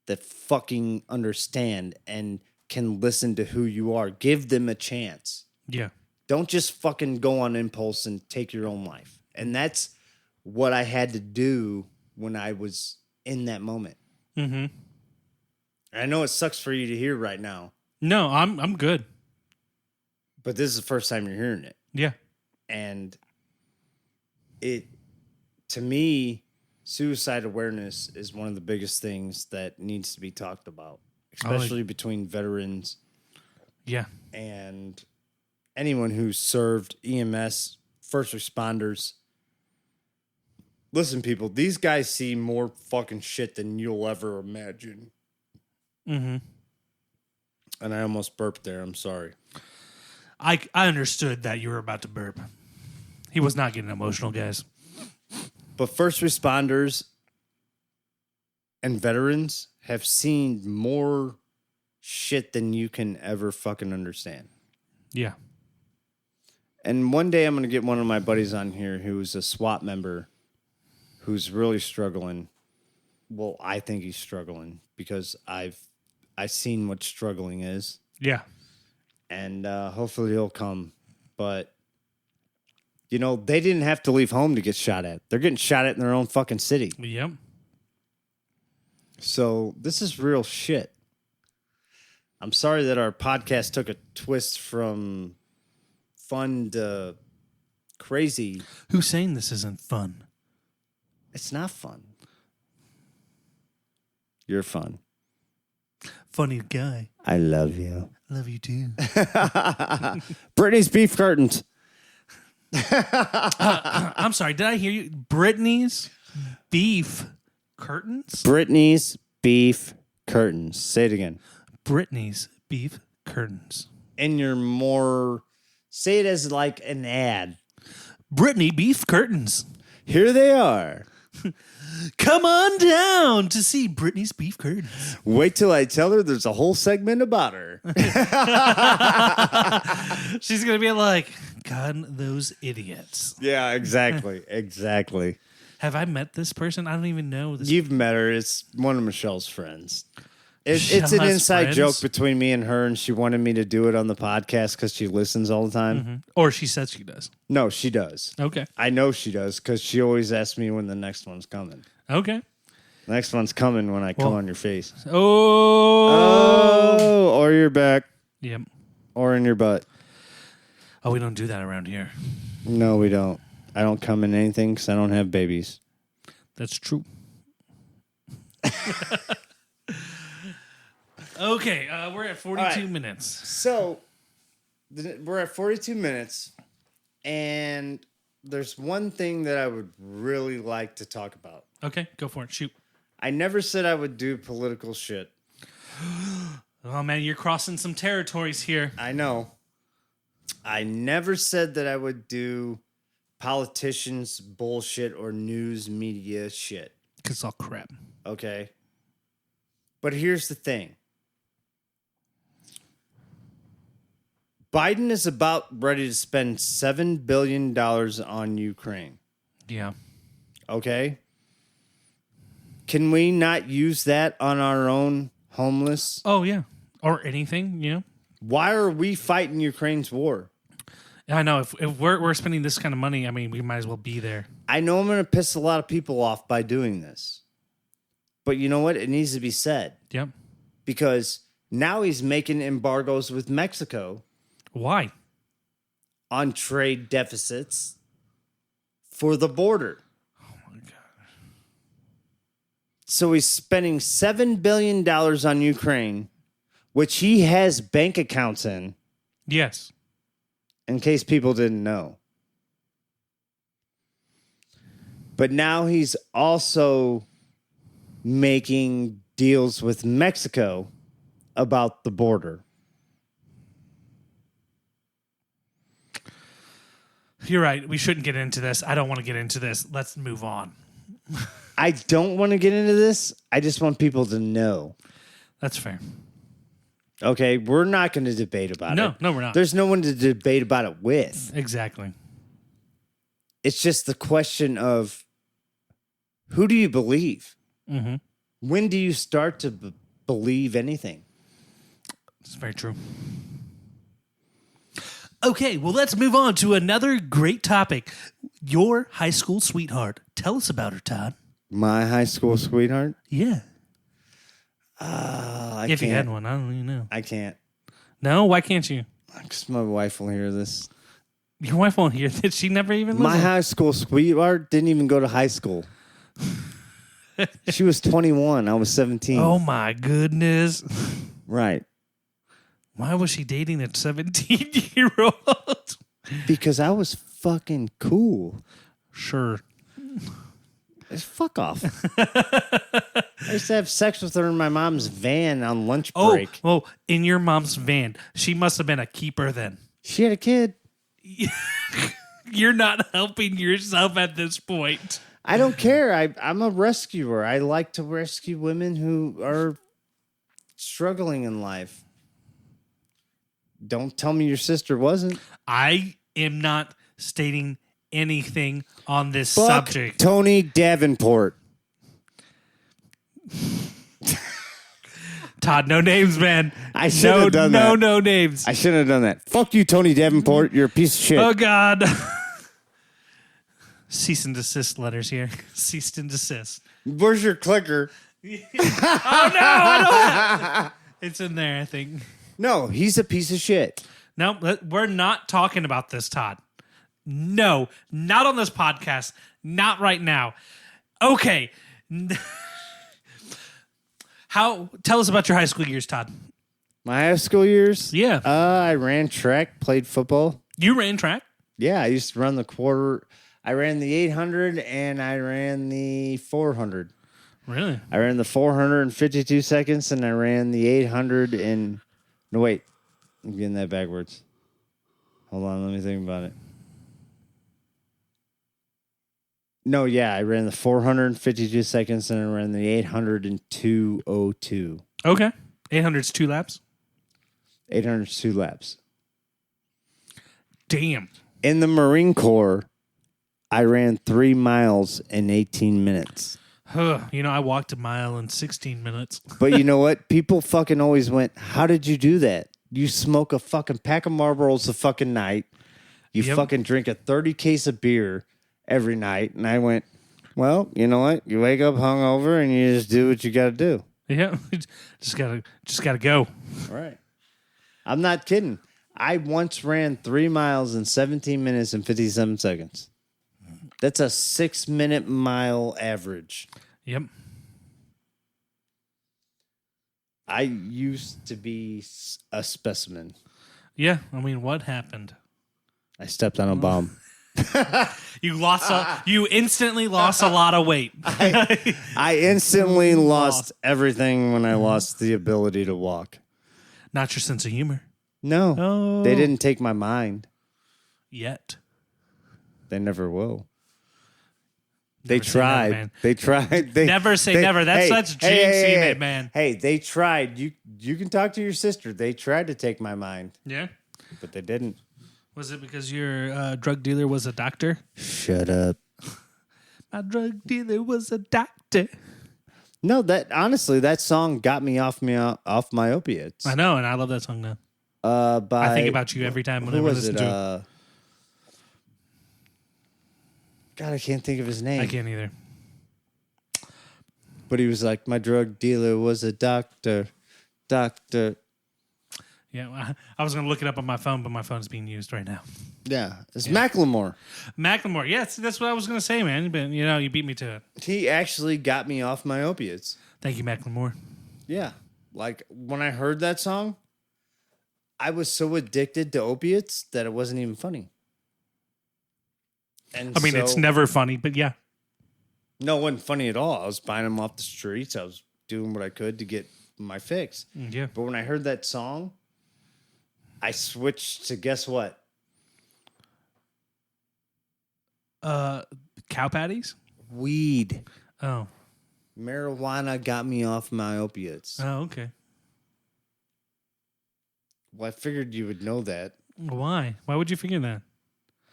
that fucking understand and can listen to who you are. Give them a chance. Yeah. Don't just fucking go on impulse and take your own life. And that's what I had to do when I was in that moment. And I know it sucks for you to hear right now, No, I'm good. but this is the first time you're hearing it. Yeah. And it, to me, suicide awareness is one of the biggest things that needs to be talked about, especially between veterans Yeah. and anyone who's served, EMS, first responders. Listen, people, these guys see more fucking shit than you'll ever imagine. Mm-hmm. And I almost burped there. I'm sorry. I understood that you were about to burp. He was not getting emotional, guys. But first responders and veterans have seen more shit than you can ever fucking understand. Yeah. And one day I'm going to get one of my buddies on here who's a SWAT member who's really struggling. Well, I think he's struggling because I've seen what struggling is. Yeah. And hopefully he'll come. But, you know, they didn't have to leave home to get shot at. They're getting shot at in their own fucking city. Yep. So this is real shit. I'm sorry that our podcast took a twist from fun to crazy. Who's saying this isn't fun? It's not fun. You're fun. Funny guy. I love you. Love you too. Brittany's beef curtains. I'm sorry. Did I hear you? Brittany's beef curtains? Brittany's beef curtains. Say it again. Brittany's beef curtains. And you're more... Say it as like an ad. Brittany beef curtains. Here they are. Come on down to see Brittany's beef curtains. Wait till I tell her there's a whole segment about her. She's going to be like, God, those idiots. Yeah, exactly. Exactly. Have I met this person? I don't even know this. You've met her. It's one of Michelle's friends. It's Michelle an has inside friends? joke between me and her, and she wanted me to do it on the podcast because she listens all the time. Mm-hmm. Or she says she does. No, she does. Okay. I know she does because she always asks me when the next one's coming. Okay. The next one's coming when I come on your face. Oh. Or your back. Yep. Or in your butt. Oh, we don't do that around here. No, we don't. I don't come in anything because I don't have babies. That's true. Okay, we're at 42 minutes. So, we're at 42 minutes, and there's one thing that I would really like to talk about. Okay, go for it. Shoot. I never said I would do political shit. Oh, man, you're crossing some territories here. I know. I never said that I would do politicians' bullshit or news media shit. Because it's all crap. Okay? But here's the thing. Biden is about ready to spend $7 billion on Ukraine. Yeah. Okay? Can we not use that on our own homeless? Oh, yeah. Or anything, you know? Why are we fighting Ukraine's war? I know. If we're spending this kind of money, I mean, we might as well be there. I know I'm going to piss a lot of people off by doing this. But you know what? It needs to be said. Yep. Because now he's making embargoes with Mexico. Why? On trade deficits for the border. Oh, my God. So he's spending $7 billion on Ukraine, which he has bank accounts in. Yes. In case people didn't know. But now he's also making deals with Mexico about the border. You're right. We shouldn't get into this. I don't want to get into this. Let's move on. I don't want to get into this. I just want people to know. That's fair. Okay, we're not going to debate about it. No, we're not. There's no one to debate about it with. Exactly. It's just the question of who do you believe? Mm-hmm. When do you start to believe anything? It's very true. Okay, well, let's move on to another great topic. Your high school sweetheart. Tell us about her, Todd. My high school sweetheart? Yeah. If you had one, I don't even know. I can't. No? Why can't you? Because my wife will hear this. Your wife won't hear that. She never even My listened. high school sweetheart didn't even go to high school. She was 21. I was 17. Oh, my goodness. Right. Why was she dating a 17-year-old? Because I was fucking cool. Sure. Fuck off. I used to have sex with her in my mom's van on lunch break. Oh, in your mom's van. She must have been a keeper then. She had a kid. You're not helping yourself at this point. I don't care. I'm a rescuer. I like to rescue women who are struggling in life. Don't tell me your sister wasn't. I am not stating anything on this Fuck subject. Tony Davenport. Todd, no names, man. I should have done that. No names. I shouldn't have done that. Fuck you, Tony Davenport. You're a piece of shit. Oh, God. Cease and desist letters here. Cease and desist. Where's your clicker? Oh, no. I don't have... It's in there, I think. No, he's a piece of shit. No, we're not talking about this, Todd. No, not on this podcast. Not right now. Okay. Tell us about your high school years, Todd. My high school years? Yeah. I ran track, played football. You ran track? Yeah, I used to run the quarter. I ran the 800 and I ran the 400. Really? I ran the 400 in 52 seconds and I ran the 800 in... No, wait. I'm getting that backwards. Hold on, let me think about it. No, yeah, I ran the 452 seconds and I ran the 800 in 2:02. Okay. 800's 2 laps? 800's 2 laps. Damn. In the Marine Corps, I ran 3 miles in 18 minutes. You know, I walked a mile in 16 minutes. But you know what? People fucking always went, how did you do that? You smoke a fucking pack of Marlboros a fucking night. You fucking drink a 30 case of beer every night. And I went, well, you know what? You wake up hungover and you just do what you got to do. Yeah. Just gotta go. All right. I'm not kidding. I once ran 3 miles in 17 minutes and 57 seconds. That's a 6-minute mile average. Yep. I used to be a specimen. Yeah. I mean, what happened? I stepped on a bomb. You instantly lost a lot of weight. I instantly lost everything when I lost the ability to walk. Not your sense of humor. No. Oh. They didn't take my mind. Yet. They never will. Never They tried. Never, they tried. Never say never. That's jinxing it, man. Hey, they tried. You can talk to your sister. They tried to take my mind. Yeah? But they didn't. Was it because your drug dealer was a doctor? Shut up. My drug dealer was a doctor. No, honestly, that song got me off my opiates. I know, and I love that song now. I think about you every time whenever I listen to it. God, I can't think of his name. I can't either. But he was like, my drug dealer was a doctor. Yeah, I was going to look it up on my phone, but my phone's being used right now. Yeah, it's Macklemore. Macklemore, yes, that's what I was going to say, man. But, you beat me to it. He actually got me off my opiates. Thank you, Macklemore. Yeah, like when I heard that song, I was so addicted to opiates that it wasn't even funny. And I mean, it's never funny, but yeah. No, it wasn't funny at all. I was buying them off the streets. I was doing what I could to get my fix. Yeah. But when I heard that song, I switched to guess what? Cow patties? Weed. Oh. Marijuana got me off my opiates. Oh, okay. Well, I figured you would know that. Why? Why would you figure that?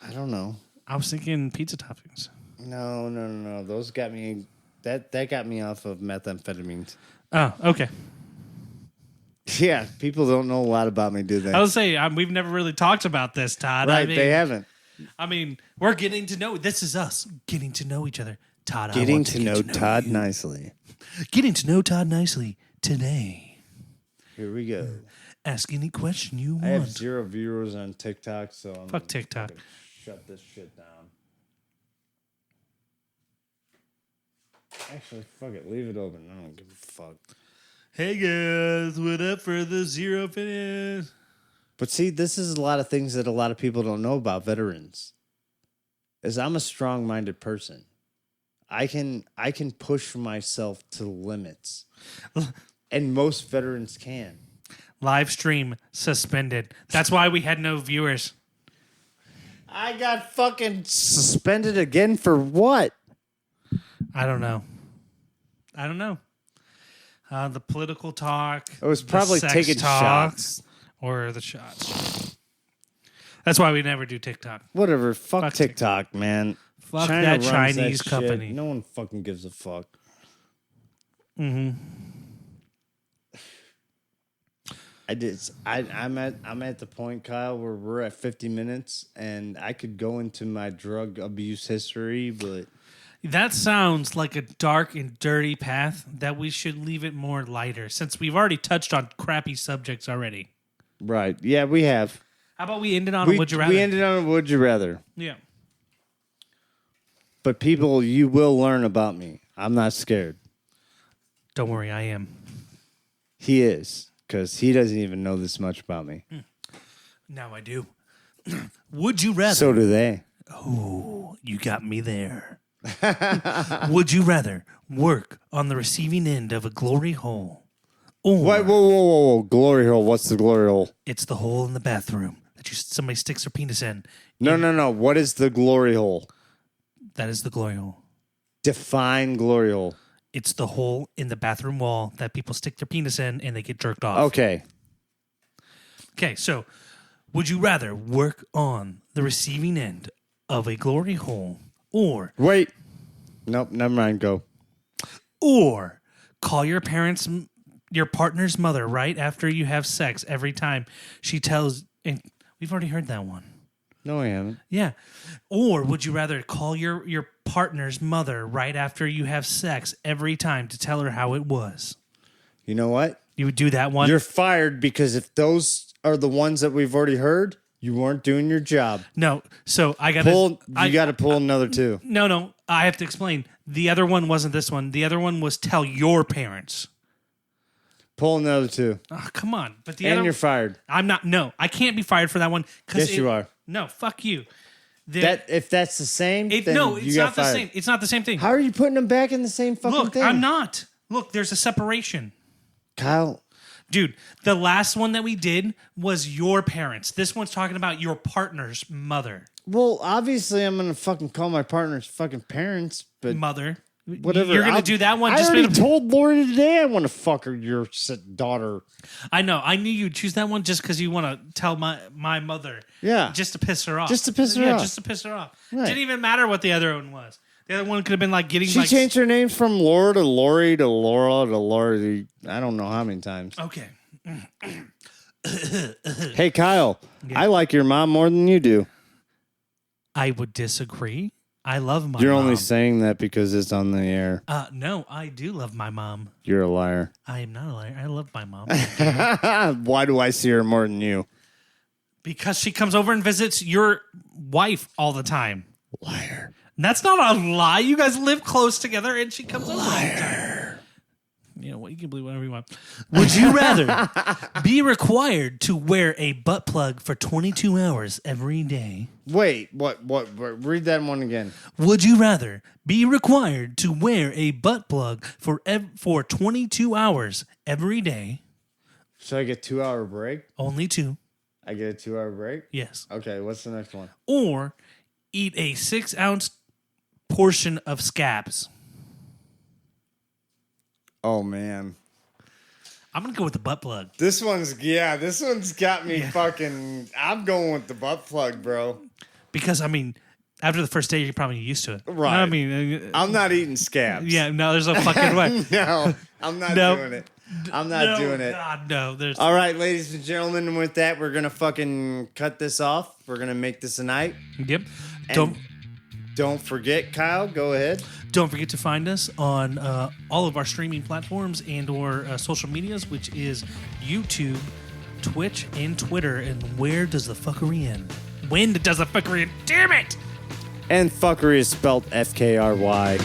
I don't know. I was thinking pizza toppings. No. Those got me. That got me off of methamphetamines. Oh, okay. Yeah, people don't know a lot about me, do they? I was saying we've never really talked about this, Todd. Right, they haven't. I mean, we're getting to know. This is us getting to know each other, Todd. Getting to know Todd nicely. Getting to know Todd nicely today. Here we go. Ask any question you want. I have 0 viewers on TikTok, so I'm Fuck TikTok. Shut this shit down. Actually, fuck it. Leave it open. I don't give a fuck. Hey guys, what up for the zero finish? But see, this is a lot of things that a lot of people don't know about veterans. Is I'm a strong-minded person. I can push myself to limits. And most veterans can. Live stream suspended. That's why we had no viewers. I got fucking suspended again for what? I don't know. The political talk. It was probably the sex taking talk, shots. Or the shots. That's why we never do TikTok. Whatever. Fuck TikTok, man. Fuck China that runs Chinese that company. Shit. No one fucking gives a fuck. Mm-hmm. I'm at the point, Kyle, where we're at 50 minutes, and I could go into my drug abuse history, but that sounds like a dark and dirty path that we should leave it more lighter, since we've already touched on crappy subjects already. Right? Yeah, we have. How about we ended on a would you rather? We ended on a would you rather. Yeah. But people, you will learn about me. I'm not scared. Don't worry, I am. He is, because he doesn't even know this much about me. Now I do. Would you rather? So do they. Oh, you got me there. Would you rather work on the receiving end of a glory hole? Or Wait, whoa. Glory hole. What's the glory hole? it's the hole in the bathroom that somebody sticks their penis in. No. What is the glory hole? That is the glory hole. Define glory hole. It's the hole in the bathroom wall that people stick their penis in and they get jerked off. Okay. Okay, so would you rather work on the receiving end of a glory hole or Wait. Nope, never mind. Go. or call your partner's mother right after you have sex every time she tells, and we've already heard that one. No, I haven't. Yeah. Or would you rather call your partner's mother right after you have sex every time to tell her how it was? You know what? You would do that one? You're fired because if those are the ones that we've already heard, you weren't doing your job. No. So I got to You got to pull another two. No. I have to explain. The other one wasn't this one. The other one was tell your parents. Pull another two. Oh, come on. But You're fired. I'm not. No, I can't be fired for that one. Yes, you are. No, fuck you. If that's the same, then no, it's you got not the fired. same. It's not the same thing. How are you putting them back in the same fucking Look, thing? I'm not. Look, there's a separation. Kyle. Dude, the last one that we did was your parents. This one's talking about your partner's mother. Well, obviously, I'm going to fucking call my partner's fucking parents, but Mother. whatever. You're going to do that one. I already told Lori today I want to fuck her, your daughter. I know. I knew you'd choose that one just because you want to tell my mother. Yeah. Just to piss her off. Just to piss her off. Yeah, just to piss her off. Right. Didn't even matter what the other one was. The other one could have been like getting She changed her names from Laura to Lori to Laura to Lori. I don't know how many times. Okay. Hey, Kyle. Yeah. I like your mom more than you do. I would disagree. I love my You're mom. only saying that because it's on the air. No, I do love my mom. You're a liar. I am not a liar. I love my mom. Why do I see her more than you? Because she comes over and visits your wife all the time. Liar. That's not a lie. You guys live close together and she comes over all the time. You know what? You can believe whatever you want. Would you rather be required to wear a butt plug for 22 hours every day? Wait, what? Read that one again. Would you rather be required to wear a butt plug for 22 hours every day? So I get 2 hour break? Only 2. I get a 2 hour break? Yes. Okay, what's the next one? Or eat a 6-ounce portion of scabs. Oh, man. I'm going to go with the butt plug. This one's got me fucking... I'm going with the butt plug, bro. Because, I mean, after the first day, you're probably used to it. Right. I mean... I'm not eating scabs. Yeah, no, there's no fucking way. No, I'm not Nope. doing it. I'm not doing it. God, no. There's... All right, ladies and gentlemen, and with that, we're going to fucking cut this off. We're going to make this a night. Yep. And don't forget, Kyle, go ahead. Don't forget to find us on all of our streaming platforms and or social medias, which is YouTube, Twitch, and Twitter. And where does the fuckery end? When does the fuckery end? Damn it! And fuckery is spelled F-K-R-Y.